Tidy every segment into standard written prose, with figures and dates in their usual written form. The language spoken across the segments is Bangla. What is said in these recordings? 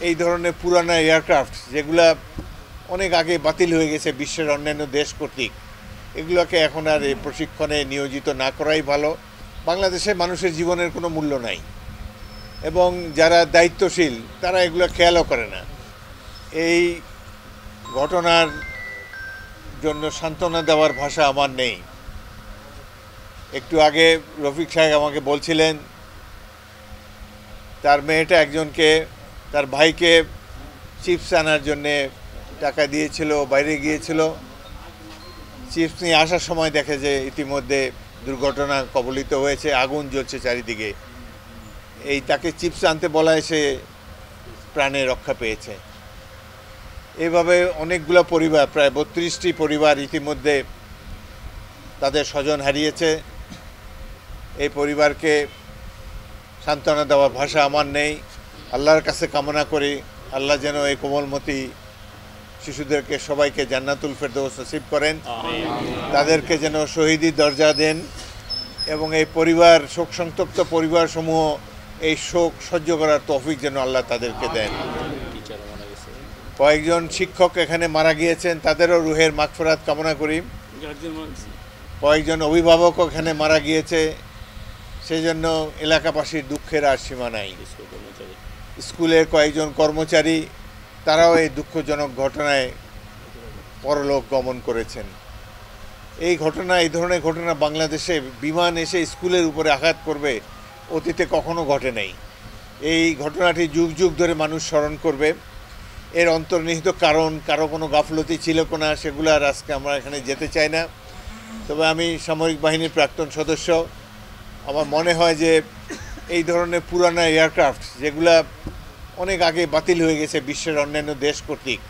এই ধরনের পুরানো এয়ারক্রাফট যেগুলা অনেক আগে বাতিল হয়ে গেছে বিশ্বের অন্যান্য দেশ কর্তৃক, এগুলোকে এখন আর এই প্রশিক্ষণে নিয়োজিত না করাই ভালো। বাংলাদেশে মানুষের জীবনের কোনো মূল্য নাই এবং যারা দায়িত্বশীল তারা এগুলো খেয়ালও করে না। এই ঘটনার জন্য সান্ত্বনা দেওয়ার ভাষা আমার নেই। একটু আগে রফিক সাহেব আমাকে বলছিলেন তার মেয়েটা একজনকে, তার ভাইকে চিপস আনার জন্যে টাকা দিয়েছিল, বাইরে গিয়েছিল, চিপস নিয়ে আসার সময় দেখে যে ইতিমধ্যে দুর্ঘটনা কবলিত হয়েছে, আগুন জ্বলছে চারিদিকে। এই তাকে চিপস আনতে বলায় সে প্রাণে রক্ষা পেয়েছে। এভাবে অনেকগুলো পরিবার, প্রায় 32টি পরিবার ইতিমধ্যে তাদের স্বজন হারিয়েছে। এই পরিবারকে সান্ত্বনা দেওয়ার ভাষা আমার নেই। আল্লাহর কাছে কামনা করি আল্লাহ যেন এই কোমলমতি শিশুদেরকে সবাইকে জান্নাতুল ফেরদৌস নসিব করেন, তাদেরকে যেন শহীদি দরজা দেন এবং এই পরিবার, শোক সন্তপ্ত পরিবারসমূহ এই শোক সহ্য করার তৌফিক যেন আল্লাহ তাদেরকে দেন। কয়েকজন শিক্ষক এখানে মারা গিয়েছেন, তাদেরও রুহের মাগফিরাত কামনা করি। কয়েকজন অভিভাবক এখানে মারা গিয়েছে, সেই জন্য এলাকাবাসীর দুঃখের আর সীমা নাই। স্কুলের কয়েকজন কর্মচারী তারাও এই দুঃখজনক ঘটনায় পরলোক গমন করেছেন। এই ধরনের ঘটনা বাংলাদেশে বিমান এসে স্কুলের উপরে আঘাত করবে অতীতে কখনো ঘটে নাই। এই ঘটনাটি যুগ যুগ ধরে মানুষ স্মরণ করবে। এর অন্তর্নিহিত কারণ, কারো কোনো গাফলতি ছিল কিনা সেগুলো আর আজকে আমরা এখানে যেতে চাই না। তবে আমি সামরিক বাহিনীর প্রাক্তন সদস্য, আমার মনে হয় যে এই ধরনের পুরানো এয়ারক্রাফট যেগুলা অনেক আগে বাতিল হয়ে গেছে বিশ্বের অন্যান্য দেশ কর্তৃক,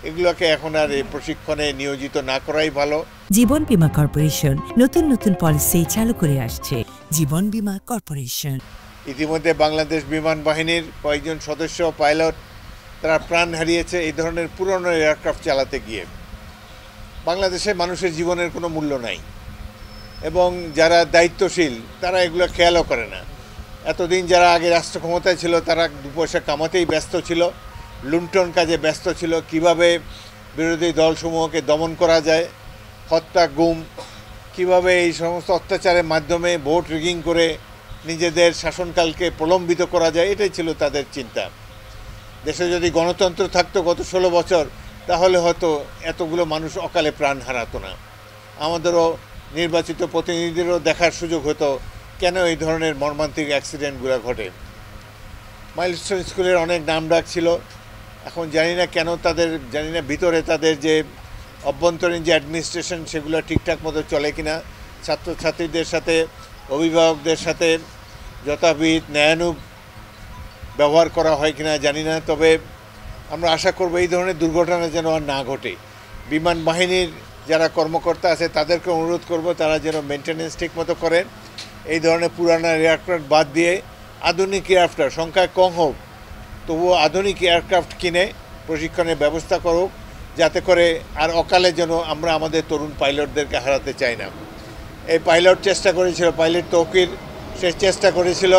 এগুলোকে এখন আর এই প্রশিক্ষণে নিয়োজিত না করাই ভালো। জীবন বীমা কর্পোরেশন নতুন নতুন পলিসি চালু করে আসছে। জীবন বীমা কর্পোরেশন ইতিমধ্যে বাংলাদেশ বিমান বাহিনীর কয়েকজন সদস্য, পাইলট, তারা প্রাণ হারিয়েছে এই ধরনের পুরনো এয়ারক্রাফট চালাতে গিয়ে। বাংলাদেশে মানুষের জীবনের কোনো মূল্য নাই এবং যারা দায়িত্বশীল তারা এগুলো খেয়ালও করে না। এতদিন যারা আগে রাষ্ট্র ক্ষমতায় ছিল তারা দু পয়সা কামাতেই ব্যস্ত ছিল, লুণ্ঠন কাজে ব্যস্ত ছিল, কিভাবে বিরোধী দলসমূহকে দমন করা যায়, হত্যা, গুম, কিভাবে এই সমস্ত অত্যাচারের মাধ্যমে ভোট রিগিং করে নিজেদের শাসনকালকে প্রলম্বিত করা যায়, এটাই ছিল তাদের চিন্তা। দেশে যদি গণতন্ত্র থাকতো গত 16 বছর, তাহলে হয়তো এতগুলো মানুষ অকালে প্রাণ হারাতো না। আমাদেরও নির্বাচিত প্রতিনিধিদেরও দেখার সুযোগ হতো কেন এই ধরনের মর্মান্তিক অ্যাক্সিডেন্টগুলো ঘটে। মাইলস্টোন স্কুলের অনেক নামডাক ছিল, এখন জানি না কেন জানি না ভিতরে তাদের যে অভ্যন্তরীণ যে অ্যাডমিনিস্ট্রেশন সেগুলো ঠিকঠাক মতো চলে কিনা, ছাত্রছাত্রীদের সাথে, অভিভাবকদের সাথে যথাবিধ ন্যায়ানুগ ব্যবহার করা হয় কিনা জানি না। তবে আমরা আশা করব এই ধরনের দুর্ঘটনা যেন আর না ঘটে। বিমান বাহিনীর যারা কর্মকর্তা আছে তাদেরকে অনুরোধ করব তারা যেন মেনটেন্যান্স ঠিক মতো করেন। এই ধরনের পুরানো এয়ারক্রাফট বাদ দিয়ে আধুনিক এয়ারক্রাফট সংখ্যায় কম হোক, তবুও আধুনিক এয়ারক্রাফট কিনে প্রশিক্ষণের ব্যবস্থা করুক, যাতে করে আর অকালে যেন আমরা আমাদের তরুণ পাইলটদেরকে হারাতে চাই না। এই পাইলট চেষ্টা করেছিল, পাইলট তৌকির, সে চেষ্টা করেছিল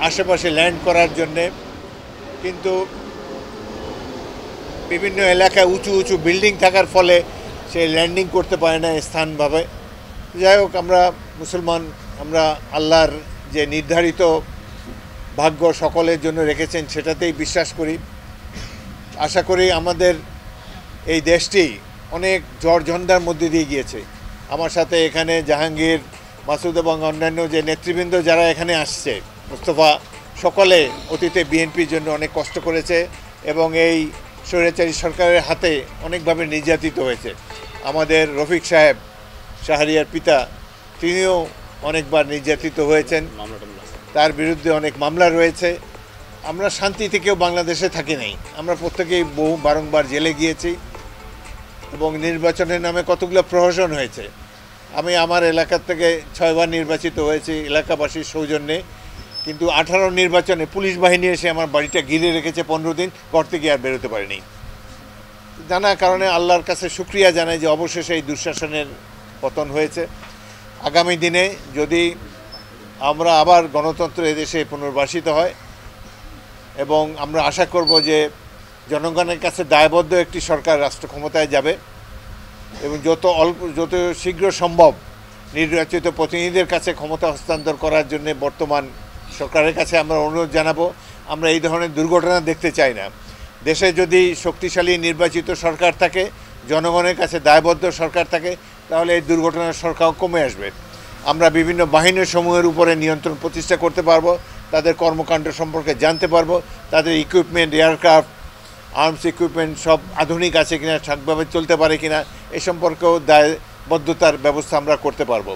আশেপাশে ল্যান্ড করার জন্যে, কিন্তু বিভিন্ন এলাকায় উঁচু উঁচু বিল্ডিং থাকার ফলে সে ল্যান্ডিং করতে পারে না স্থানভাবে। যাই হোক, আমরা মুসলমান, আমরা আল্লাহর যে নির্ধারিত ভাগ্য সকলের জন্য রেখেছেন সেটাতেই বিশ্বাস করি। আশা করি আমাদের এই দেশটি অনেক ঝড়ঝঞ্ঝার মধ্যে দিয়ে গিয়েছে। আমার সাথে এখানে জাহাঙ্গীর, মাসুদ এবং অন্যান্য যে নেতৃবৃন্দ যারা এখানে আসছে, মুস্তফা, সকলে অতীতে বিএনপির জন্য অনেক কষ্ট করেছে এবং এই স্বৈরাচারী সরকারের হাতে অনেকভাবে নির্যাতিত হয়েছে। আমাদের রফিক সাহেব, শাহরিয়ার পিতা, তিনিও অনেকবার নির্যাতিত হয়েছেন, তার বিরুদ্ধে অনেক মামলা রয়েছে। আমরা শান্তি থেকেও বাংলাদেশে থাকি নাই, আমরা প্রত্যেকেই বারংবার জেলে গিয়েছি এবং নির্বাচনের নামে কতগুলো প্রহসন হয়েছে। আমি আমার এলাকার থেকে 6 বার নির্বাচিত হয়েছি এলাকাবাসীর সৌজন্যে, কিন্তু 18 নির্বাচনে পুলিশ বাহিনী এসে আমার বাড়িটা ঘিরে রেখেছে 15 দিন, ঘর থেকে আর বেরোতে পারিনি। জানা কারণে আল্লাহর কাছে শুকরিয়া জানাই যে অবশেষে এই দুঃশাসনের পতন হয়েছে। আগামী দিনে যদি আমরা আবার গণতন্ত্র এদেশে পুনর্বাসিত হয় এবং আমরা আশা করব যে জনগণের কাছে দায়বদ্ধ একটি সরকার রাষ্ট্র ক্ষমতায় যাবে এবং যত শীঘ্র সম্ভব নির্বাচিত প্রতিনিধিদের কাছে ক্ষমতা হস্তান্তর করার জন্য বর্তমান সরকারের কাছে আমরা অনুরোধ জানাবো। আমরা এই ধরনের দুর্ঘটনা দেখতে চাই না। দেশে যদি শক্তিশালী নির্বাচিত সরকার থাকে, জনগণের কাছে দায়বদ্ধ সরকার থাকে, তাহলে এই দুর্ঘটনার সংখ্যাও কমে আসবে। আমরা বিভিন্ন বাহিনীর সমূহের উপরে নিয়ন্ত্রণ প্রতিষ্ঠা করতে পারবো, তাদের কর্মকাণ্ড সম্পর্কে জানতে পারবো, তাদের ইকুইপমেন্ট, এয়ারক্রাফট, আর্মস ইকুইপমেন্ট সব আধুনিক আছে কিনা, ঠিকভাবে চলতে পারে কিনা, এ সম্পর্কেও দায়বদ্ধতার ব্যবস্থা আমরা করতে পারবো।